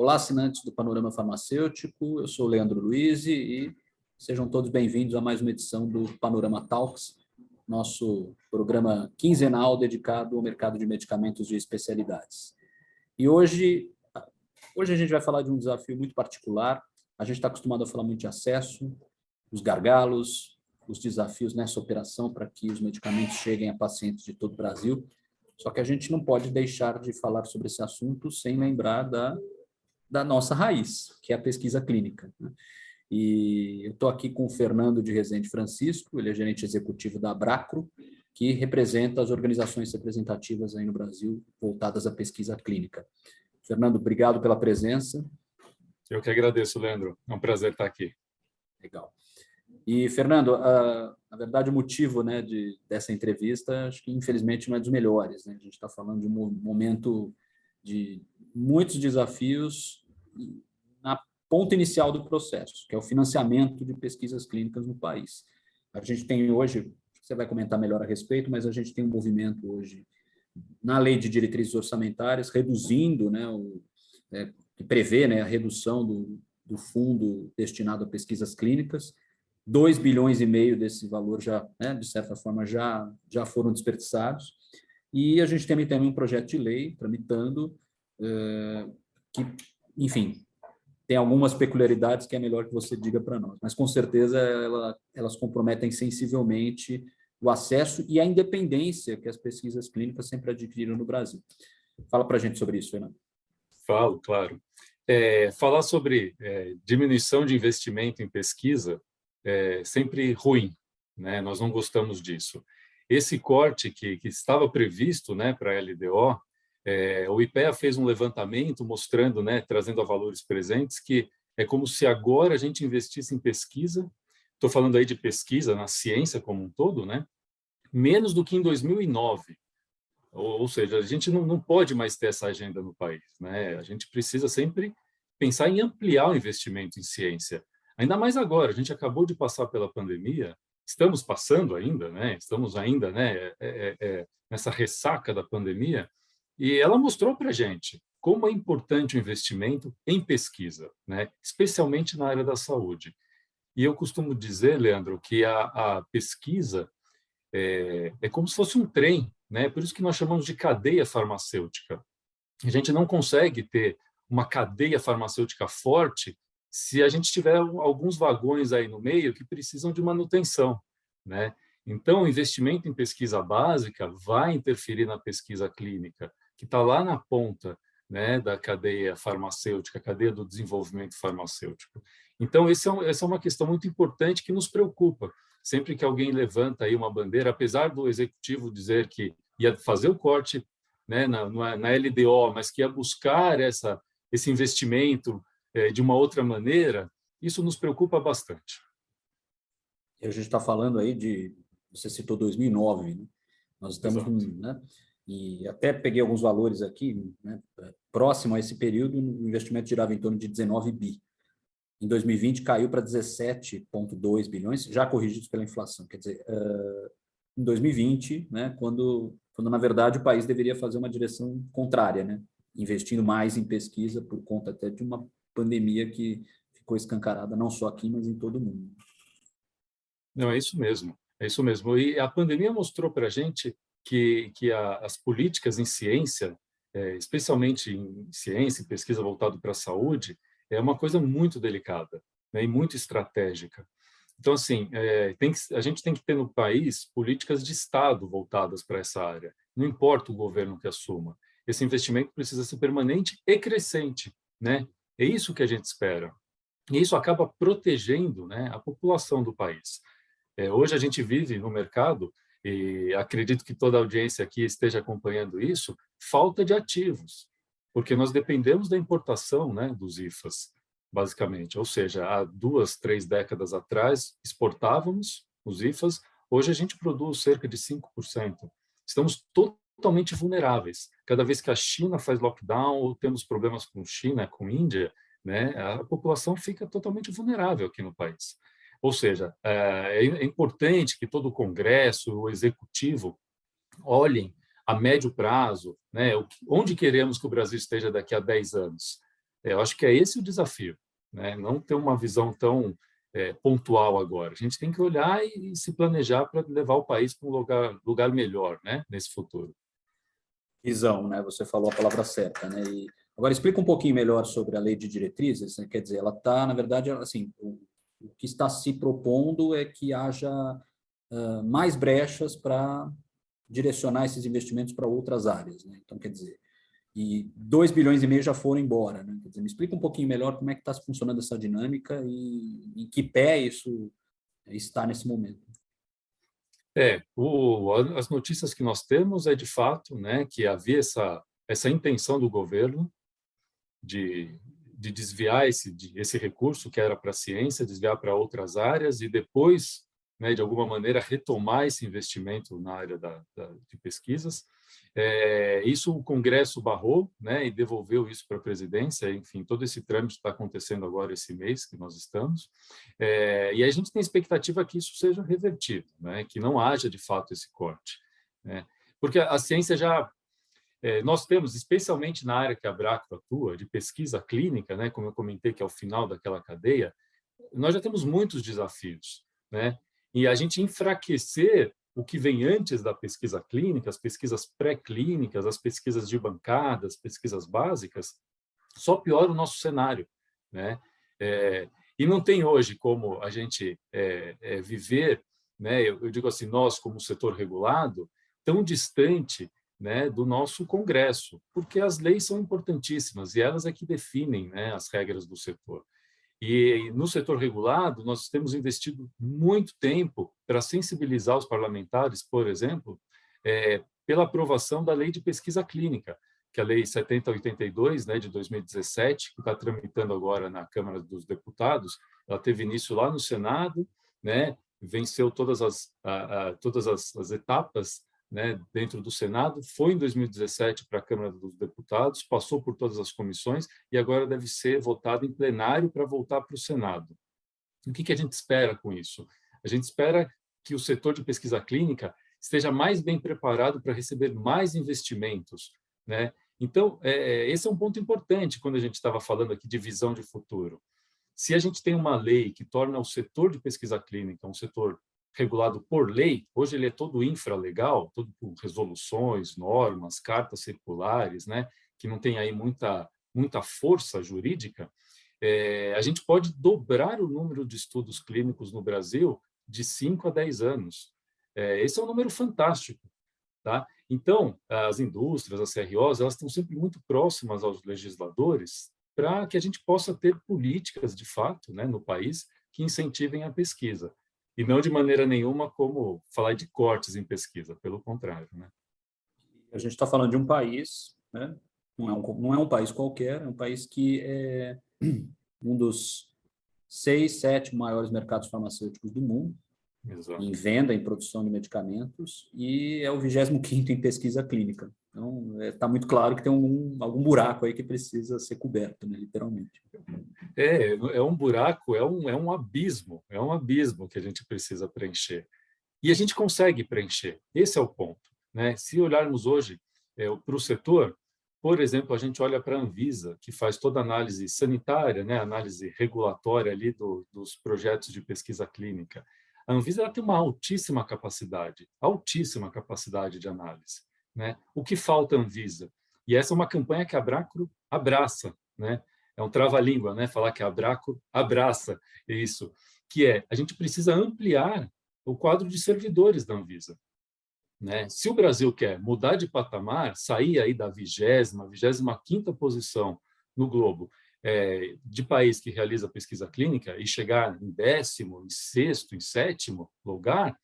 Olá, assinantes do Panorama Farmacêutico, eu sou o Leandro Luiz e sejam todos bem-vindos a mais uma edição do Panorama Talks, nosso programa quinzenal dedicado ao mercado de medicamentos de especialidades. E hoje a gente vai falar de um desafio muito particular. A gente está acostumado a falar muito de acesso, os gargalos, os desafios nessa operação para que os medicamentos cheguem a pacientes de todo o Brasil. Só que a gente não pode deixar de falar sobre esse assunto sem lembrar da nossa raiz, que é a pesquisa clínica. E eu estou aqui com o Fernando de Rezende Francisco, ele é gerente executivo da Abracro, que representa as organizações representativas aí no Brasil voltadas à pesquisa clínica. Fernando, obrigado pela presença. Eu que agradeço, Leandro. É um prazer estar aqui. Legal. E, Fernando, na verdade, o motivo, né, dessa entrevista, acho que, infelizmente, não é dos melhores. Né? A gente está falando de um momento de muitos desafios na ponta inicial do processo, que é o financiamento de pesquisas clínicas no país. A gente tem hoje, você vai comentar melhor a respeito, mas a gente tem um movimento hoje na lei de diretrizes orçamentárias, reduzindo, né, que prevê, né, a redução do fundo destinado a pesquisas clínicas. 2 bilhões e meio desse valor já, né, de certa forma, já foram desperdiçados. E a gente tem também um projeto de lei tramitando que, enfim, tem algumas peculiaridades que é melhor que você diga para nós, mas com certeza elas comprometem sensivelmente o acesso e a independência que as pesquisas clínicas sempre adquiriram no Brasil. Fala para a gente sobre isso, Fernando. Falo, claro. Falar sobre diminuição de investimento em pesquisa é sempre ruim, né? Nós não gostamos disso. Esse corte que estava previsto, né, para a LDO, o IPEA fez um levantamento mostrando, né, trazendo a valores presentes, que é como se agora a gente investisse em pesquisa, estou falando aí de pesquisa na ciência como um todo, né, menos do que em 2009. Ou seja, a gente não pode mais ter essa agenda no país, né? A gente precisa sempre pensar em ampliar o investimento em ciência. Ainda mais agora, a gente acabou de passar pela pandemia, estamos passando ainda, né? Estamos ainda, né, nessa ressaca da pandemia, e ela mostrou para a gente como é importante o investimento em pesquisa, né? Especialmente na área da saúde. E eu costumo dizer, Leandro, que a pesquisa é como se fosse um trem, né? Por isso que nós chamamos de cadeia farmacêutica. A gente não consegue ter uma cadeia farmacêutica forte se a gente tiver alguns vagões aí no meio que precisam de manutenção, né? Então, o investimento em pesquisa básica vai interferir na pesquisa clínica, que está lá na ponta, né, da cadeia farmacêutica, cadeia do desenvolvimento farmacêutico. Então, essa é uma questão muito importante que nos preocupa. Sempre que alguém levanta aí uma bandeira, apesar do executivo dizer que ia fazer o corte, né, na LDO, mas que ia buscar esse investimento de uma outra maneira, isso nos preocupa bastante. A gente está falando aí você citou 2009, né? Nós estamos, né? E até peguei alguns valores aqui, né? Próximo a esse período, o investimento girava em torno de 19 bi. Em 2020 caiu para 17,2 bilhões, já corrigidos pela inflação. Quer dizer, em 2020, né, quando na verdade o país deveria fazer uma direção contrária, né, investindo mais em pesquisa por conta até de uma pandemia que ficou escancarada não só aqui, mas em todo o mundo. Não, é isso mesmo. É isso mesmo. E a pandemia mostrou para a gente que as políticas em ciência, especialmente em ciência e pesquisa voltada para a saúde, é uma coisa muito delicada, né, e muito estratégica. Então, assim, a gente tem que ter no país políticas de Estado voltadas para essa área. Não importa o governo que assuma. Esse investimento precisa ser permanente e crescente, né? É isso que a gente espera. E isso acaba protegendo, né, a população do país. Hoje a gente vive no mercado, e acredito que toda a audiência aqui esteja acompanhando isso, falta de ativos, porque nós dependemos da importação, né, dos IFAs, basicamente. Ou seja, há 2, 3 décadas atrás, exportávamos os IFAs, hoje a gente produz cerca de 5%. Estamos totalmente vulneráveis. Cada vez que a China faz lockdown ou temos problemas com China, com Índia, né, a população fica totalmente vulnerável aqui no país. Ou seja, é importante que todo o Congresso, o Executivo, olhem a médio prazo, né, onde queremos que o Brasil esteja daqui a 10 anos. Eu acho que é esse o desafio, né? Não ter uma visão tão pontual agora. A gente tem que olhar e se planejar para levar o país para um lugar melhor, né? Nesse futuro. Visão, né? Você falou a palavra certa, né? E agora explica um pouquinho melhor sobre a lei de diretrizes, né? Quer dizer, ela está, na verdade, assim, o que está se propondo é que haja mais brechas para direcionar esses investimentos para outras áreas, né? Então, quer dizer, e 2,5 bilhões já foram embora, né? Quer dizer, me explica um pouquinho melhor como é que está funcionando essa dinâmica e em que pé isso está nesse momento. As notícias que nós temos é de fato, né, que havia essa intenção do governo de desviar esse recurso que era para a ciência, desviar para outras áreas e depois, né, de alguma maneira, retomar esse investimento na área de pesquisas. Isso o Congresso barrou, né, e devolveu isso para a presidência. Enfim, todo esse trâmite está acontecendo agora esse mês que nós estamos. E a gente tem expectativa que isso seja revertido, né, que não haja, de fato, esse corte, né, porque a ciência já... nós temos, especialmente na área que a Abracto atua, de pesquisa clínica, né, como eu comentei, que é o final daquela cadeia, nós já temos muitos desafios, né? E a gente enfraquecer o que vem antes da pesquisa clínica, as pesquisas pré-clínicas, as pesquisas de bancada, as pesquisas básicas, só piora o nosso cenário, né? E não tem hoje como a gente viver, né? Eu digo assim, nós como setor regulado, tão distante, né, do nosso Congresso, porque as leis são importantíssimas e elas é que definem, né, as regras do setor. E no setor regulado, nós temos investido muito tempo para sensibilizar os parlamentares, por exemplo, pela aprovação da Lei de Pesquisa Clínica, que é a Lei 7082, né, de 2017, que está tramitando agora na Câmara dos Deputados. Ela teve início lá no Senado, né, venceu todas as etapas, né, dentro do Senado, foi em 2017 para a Câmara dos Deputados, passou por todas as comissões e agora deve ser votado em plenário para voltar para o Senado. O que a gente espera com isso? A gente espera que o setor de pesquisa clínica esteja mais bem preparado para receber mais investimentos, né? Então, esse é um ponto importante quando a gente estava falando aqui de visão de futuro. Se a gente tem uma lei que torna o setor de pesquisa clínica um setor regulado por lei, hoje ele é todo infralegal, todo por resoluções, normas, cartas circulares, né, que não tem aí muita força jurídica, a gente pode dobrar o número de estudos clínicos no Brasil de 5 a 10 anos. Esse é um número fantástico, tá? Então, as indústrias, as CROs, elas estão sempre muito próximas aos legisladores para que a gente possa ter políticas, de fato, né, no país que incentivem a pesquisa. E não de maneira nenhuma como falar de cortes em pesquisa, pelo contrário, né? A gente está falando de um país, né? Não é um país qualquer, é um país que é um dos 6, 7 maiores mercados farmacêuticos do mundo, Exato. em venda, em produção de medicamentos, e é o 25º em pesquisa clínica. Então, está muito claro que tem algum buraco aí que precisa ser coberto, né, literalmente. É um buraco, é um abismo que a gente precisa preencher. E a gente consegue preencher, esse é o ponto, né? Se olharmos hoje para o setor, por exemplo, a gente olha para a Anvisa, que faz toda a análise sanitária, né? Análise regulatória ali dos projetos de pesquisa clínica. A Anvisa ela tem uma altíssima capacidade de análise, né? O que falta à Anvisa? E essa é uma campanha que a Abracto abraça, né? É um trava-língua, né? Falar que a Abracto abraça isso, que a gente precisa ampliar o quadro de servidores da Anvisa, né? Se o Brasil quer mudar de patamar, sair aí da 25ª posição no globo de país que realiza pesquisa clínica e chegar em 10º, em 6º, em 7º lugar,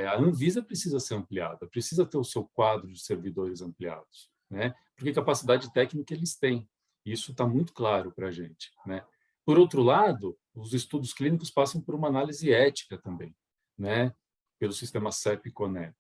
a Anvisa precisa ser ampliada, precisa ter o seu quadro de servidores ampliados, né? Porque capacidade técnica eles têm. Isso está muito claro para a gente, né? Por outro lado, os estudos clínicos passam por uma análise ética também, né? Pelo sistema CEP e CONEP.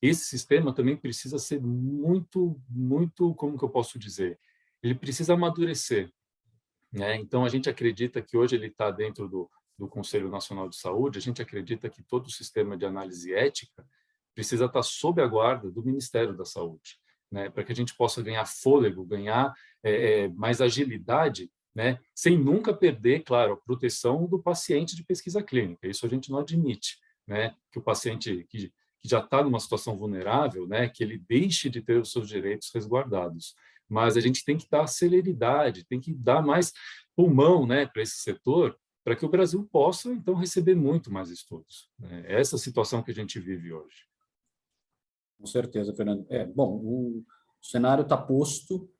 Esse sistema também precisa ser muito, como que eu posso dizer? Ele precisa amadurecer, né? Então, a gente acredita que hoje ele está dentro do Conselho Nacional de Saúde, a gente acredita que todo o sistema de análise ética precisa estar sob a guarda do Ministério da Saúde, né, para que a gente possa ganhar fôlego, ganhar mais agilidade, né, sem nunca perder, claro, a proteção do paciente de pesquisa clínica. Isso a gente não admite, né, que o paciente que já está numa situação vulnerável, né, que ele deixe de ter os seus direitos resguardados. Mas a gente tem que dar celeridade, tem que dar mais pulmão, né, para esse setor, para que o Brasil possa, então, receber muito mais estudos, né? É essa situação que a gente vive hoje. Com certeza, Fernando. Bom, o cenário está posto.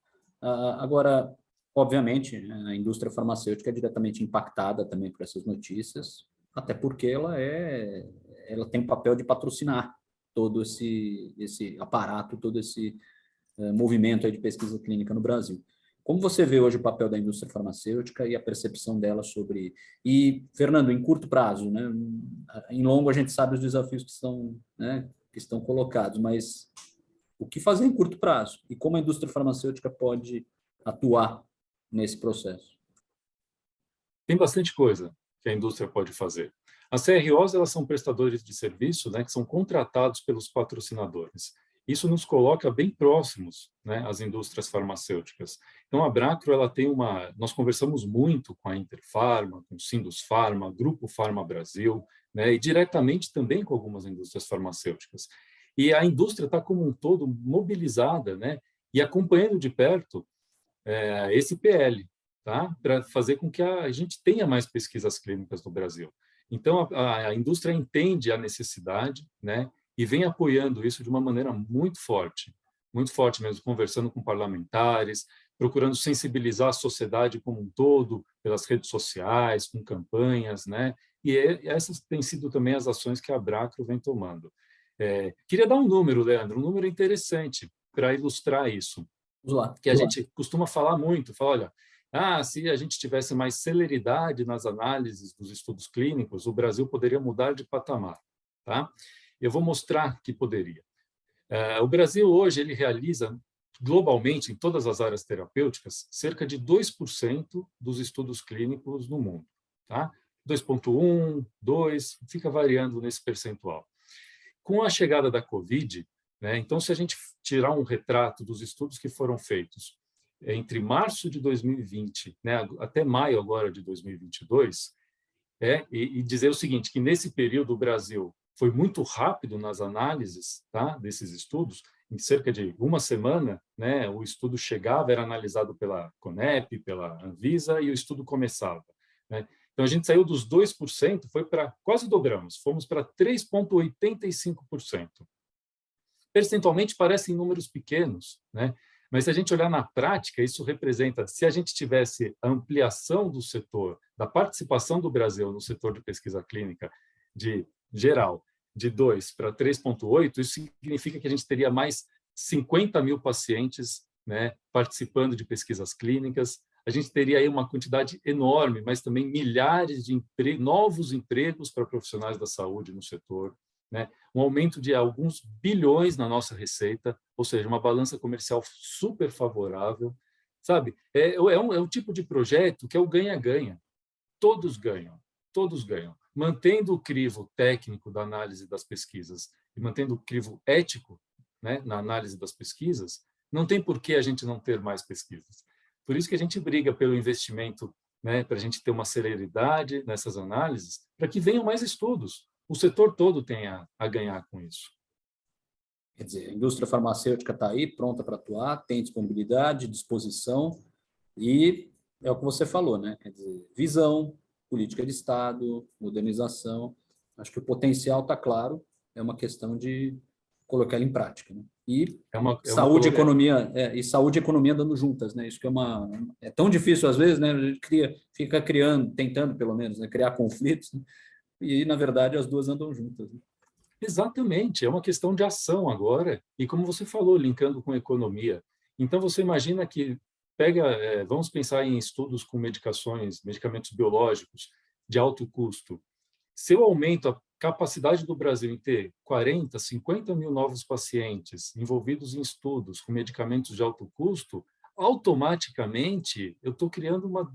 Agora, obviamente, a indústria farmacêutica é diretamente impactada também por essas notícias, até porque ela tem o papel de patrocinar todo esse aparato, todo esse movimento aí de pesquisa clínica no Brasil. Como você vê hoje o papel da indústria farmacêutica e a percepção dela sobre... E, Fernando, em curto prazo, né? Em longo a gente sabe os desafios que estão, né, que estão colocados, mas o que fazer em curto prazo? E como a indústria farmacêutica pode atuar nesse processo? Tem bastante coisa que a indústria pode fazer. As CROs, elas são prestadores de serviço, né, que são contratados pelos patrocinadores. Isso nos coloca bem próximos, né, às indústrias farmacêuticas. Então, a Bracro, ela tem nós conversamos muito com a Interfarma, com o Sindusfarma, Grupo Farma Brasil, né, e diretamente também com algumas indústrias farmacêuticas. E a indústria está, como um todo, mobilizada, né, e acompanhando de perto esse PL, tá? Para fazer com que a gente tenha mais pesquisas clínicas no Brasil. Então, a indústria entende a necessidade, né? E vem apoiando isso de uma maneira muito forte mesmo, conversando com parlamentares, procurando sensibilizar a sociedade como um todo, pelas redes sociais, com campanhas, né? E essas têm sido também as ações que a Bracro vem tomando. Queria dar um número, Leandro, um número interessante para ilustrar isso. Vamos lá. Que a gente costuma falar muito, olha, se a gente tivesse mais celeridade nas análises dos estudos clínicos, o Brasil poderia mudar de patamar, tá? Eu vou mostrar que poderia. O Brasil hoje ele realiza globalmente em todas as áreas terapêuticas cerca de 2% dos estudos clínicos no mundo, tá? 2,1, 2, fica variando nesse percentual. Com a chegada da Covid, né, então se a gente tirar um retrato dos estudos que foram feitos entre março de 2020, né, até maio agora de 2022, e dizer o seguinte, que nesse período o Brasil foi muito rápido nas análises, tá, desses estudos, em cerca de uma semana, né, o estudo chegava, era analisado pela CONEP, pela Anvisa, e o estudo começava, né? Então, a gente saiu dos 2%, foi para quase dobramos, fomos para 3,85%. Percentualmente, parecem números pequenos, né? Mas se a gente olhar na prática, isso representa, se a gente tivesse a ampliação do setor, da participação do Brasil no setor de pesquisa clínica de geral, de 2 para 3,8, isso significa que a gente teria mais 50 mil pacientes, né, participando de pesquisas clínicas, a gente teria aí uma quantidade enorme, mas também milhares de novos empregos para profissionais da saúde no setor, né? Um aumento de alguns bilhões na nossa receita, ou seja, uma balança comercial super favorável, sabe? É um tipo de projeto que é o ganha-ganha. Todos ganham, todos ganham. Mantendo o crivo técnico da análise das pesquisas e mantendo o crivo ético, né, na análise das pesquisas, não tem por que a gente não ter mais pesquisas. Por isso que a gente briga pelo investimento, né, para a gente ter uma celeridade nessas análises, para que venham mais estudos. O setor todo tem a ganhar com isso. Quer dizer, a indústria farmacêutica está aí, pronta para atuar, tem disponibilidade, disposição, e é o que você falou, né? Quer dizer, visão, política de Estado, modernização. Acho que o potencial está claro, é uma questão de colocar ele em prática, né? E saúde e economia, saúde e economia andando juntas, né? Isso que é tão difícil às vezes, né? A gente fica criando, tentando pelo menos, né, criar conflitos, né? E na verdade as duas andam juntas, né? Exatamente, é uma questão de ação agora, e como você falou, linkando com a economia. Então, você imagina que vamos pensar em estudos com medicamentos biológicos de alto custo. Se eu aumento a capacidade do Brasil em ter 40, 50 mil novos pacientes envolvidos em estudos com medicamentos de alto custo, automaticamente eu estou criando uma